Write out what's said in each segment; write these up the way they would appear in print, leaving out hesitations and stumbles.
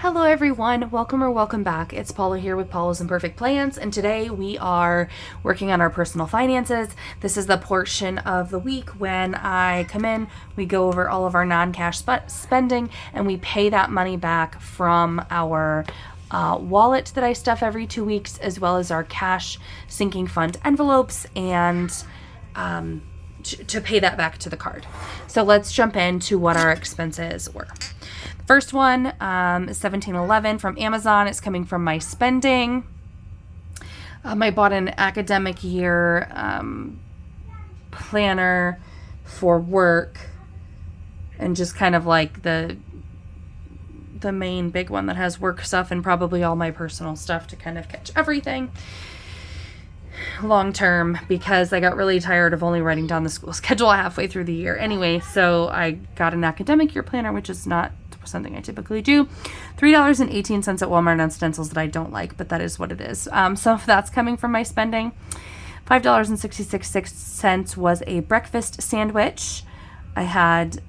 Hello everyone, welcome or welcome back. It's Paula here with Paula's Imperfect Plans, and today we are working on our personal finances. This is the portion of the week when I come in, we go over all of our non-cash spending, and we pay that money back from our wallet that I stuff every 2 weeks, as well as our cash sinking fund envelopes, and to pay that back to the card. So let's jump into what our expenses were. First one is $17.11 from Amazon. It's coming from my spending. I bought an academic year planner for work, and just kind of like the main big one that has work stuff and probably all my personal stuff to kind of catch everything long term, because I got really tired of only writing down the school schedule halfway through the year. Anyway, so I got an academic year planner, which is not something I typically do. $3.18 at Walmart on stencils that I don't like, but that is what it is. So that's coming from my spending. $5.66 was a breakfast sandwich. I had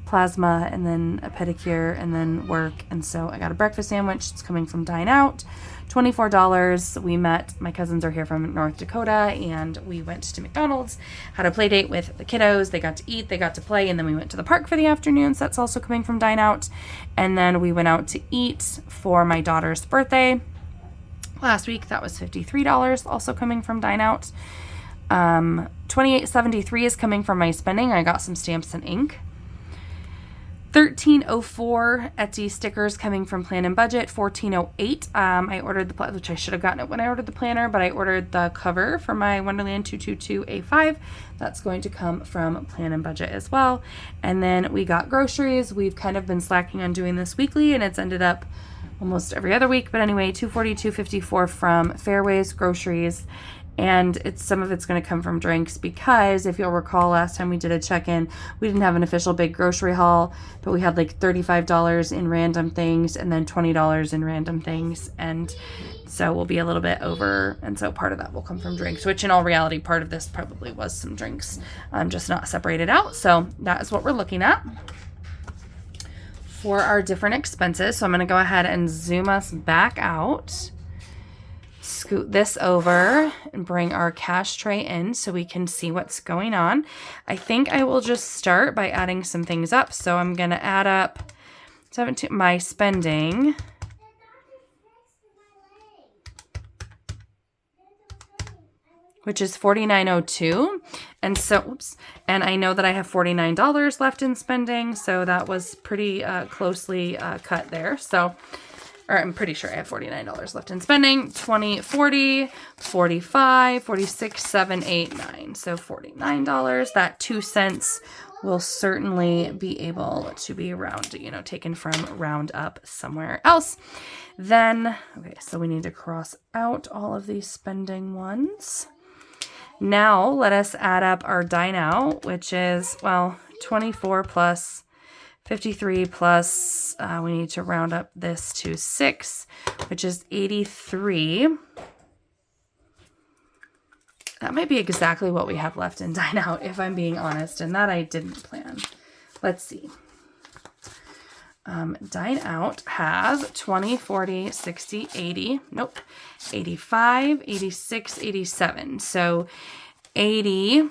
plasma and then a pedicure and then work, and so I got a breakfast sandwich. It's coming from Dine Out. $24. We met, my cousins are here from North Dakota, and we went to McDonald's, had a play date with the kiddos. They got to eat, they got to play, and then we went to the park for the afternoon. So that's also coming from Dine Out. And then we went out to eat for my daughter's birthday last week. That was $53, also coming from Dine Out. $28.73 is coming from my spending. I got some stamps and ink. $13.04 Etsy stickers coming from Plan and Budget. $14.08. I ordered the which I should have gotten it when I ordered the planner, but I ordered the cover for my Wonderland 222A5. That's going to come from Plan and Budget as well. And then we got groceries. We've kind of been slacking on doing this weekly, and it's ended up almost every other week. But anyway, $242.54 from Fairways Groceries. And some of it's going to come from drinks, because if you'll recall, last time we did a check-in, we didn't have an official big grocery haul, but we had like $35 in random things and then $20 in random things. And so we'll be a little bit over. And so part of that will come from drinks, which in all reality, part of this probably was some drinks, just not separated out. So that is what we're looking at for our different expenses. So I'm going to go ahead and zoom us back out. Scoot this over and bring our cash tray in so we can see what's going on. I think I will just start by adding some things up. So I'm going to add up my spending. Which is $49.02. And so, and I know that I have $49 left in spending. So that was pretty closely cut there. So, or I'm pretty sure I have $49 left in spending. 20, 40, 45, 46, 7, 8, 9. So $49. That 2 cents will certainly be able to be taken from round up somewhere else. Then, okay, so we need to cross out all of these spending ones. Now let us add up our Dine Out, which is, 24 plus 53 plus, we need to round up this to 6, which is 83. That might be exactly what we have left in Dine Out, if I'm being honest, and that I didn't plan. Let's see. Dine Out has 20, 40, 60, 80, 85, 86, 87. So 80,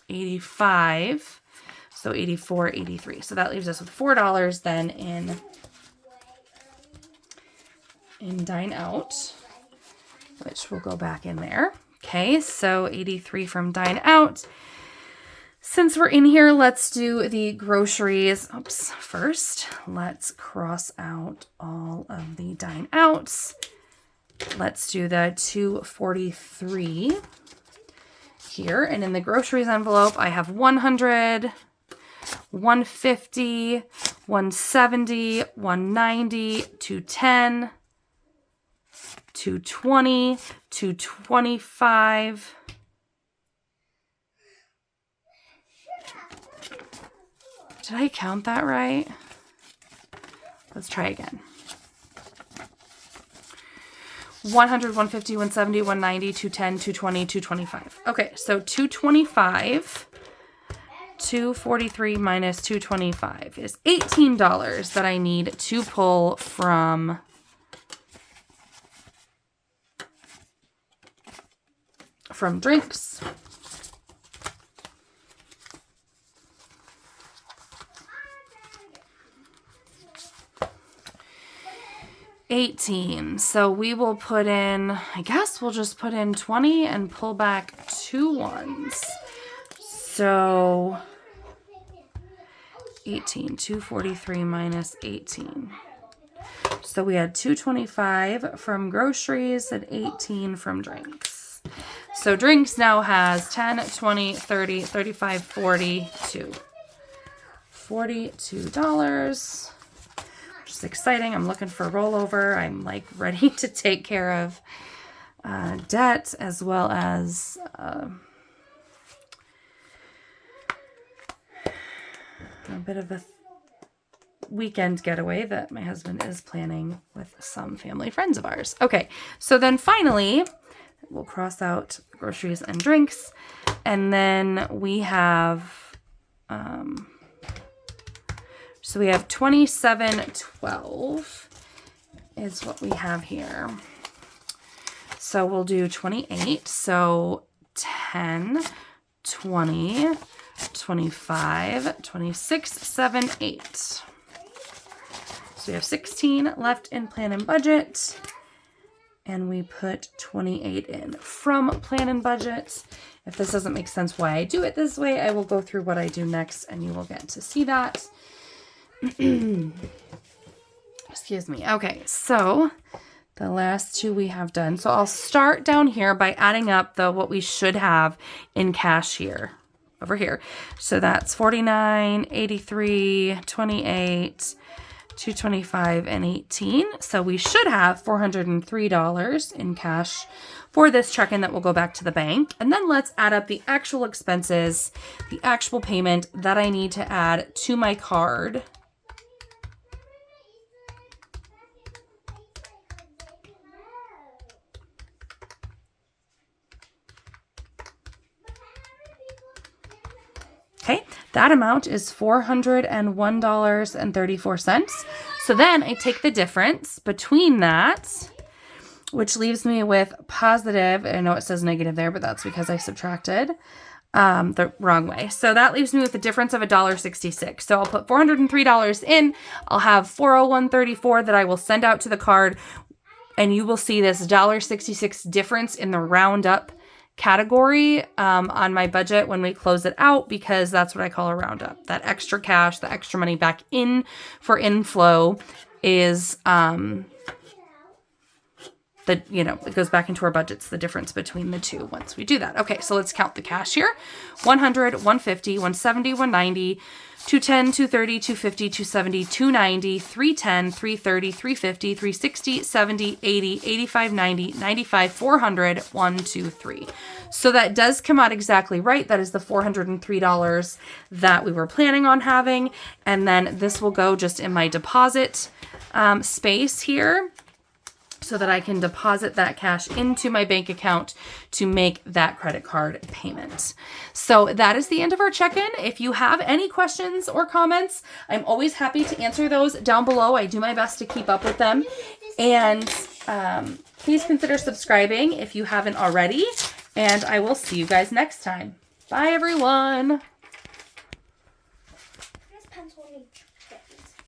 85, so 84, 83. So that leaves us with $4 then in Dine Out, which will go back in there. Okay, so 83 from Dine Out. Since we're in here, let's do the groceries. First, let's cross out all of the Dine Outs. Let's do the 243 here. And in the groceries envelope, I have 100, 150, 170, 190, 210, 220, 225. Did I count that right? Let's try again. 100, 150, 170, 190, 210, 220, 225. Okay, so 225 243 minus 225 is $18 that I need to pull from drinks. $18. So we will put in, I guess we'll just put in 20 and pull back 2 ones. So 18, 243 minus 18. So we had 225 from groceries and 18 from drinks. So drinks now has 10, 20, 30, 35, 42. $42. Which is exciting. I'm looking for a rollover. I'm like ready to take care of debt as well as a bit of a weekend getaway that my husband is planning with some family friends of ours. Okay, so then finally, we'll cross out groceries and drinks, and then we have, so we have 27.12 is what we have here. So we'll do 28. So 10, 20, 25, 26, 7, 8. So we have 16 left in plan and budget. And we put 28 in from plan and budget. If this doesn't make sense why I do it this way, I will go through what I do next and you will get to see that. Excuse me. Okay, so the last two we have done. So I'll start down here by adding up what we should have in cash here, over here. So that's 49, 83, 28, 225, and 18. So we should have $403 in cash for this check-in that will go back to the bank. And then let's add up the actual expenses, the actual payment that I need to add to my card. Okay, that amount is $401.34. So then I take the difference between that, which leaves me with positive. I know it says negative there, but that's because I subtracted the wrong way. So that leaves me with a difference of $1.66. So I'll put $403 in. I'll have $401.34 that I will send out to the card, and you will see this $1.66 difference in the roundup category on my budget when we close it out, because that's what I call a roundup. That extra cash, the extra money back in for inflow is it goes back into our budgets, the difference between the two once we do that. Okay, so let's count the cash here. 100, 150, 170, 190, 210, 230, 250, 270, 290, 310, 330, 350, 360, 70, 80, 85, 90, 95, 400, 1, 2, 3. So that does come out exactly right. That is the $403 that we were planning on having. And then this will go just in my deposit space here, so that I can deposit that cash into my bank account to make that credit card payment. So that is the end of our check-in. If you have any questions or comments, I'm always happy to answer those down below. I do my best to keep up with them. And please consider subscribing if you haven't already. And I will see you guys next time. Bye, everyone.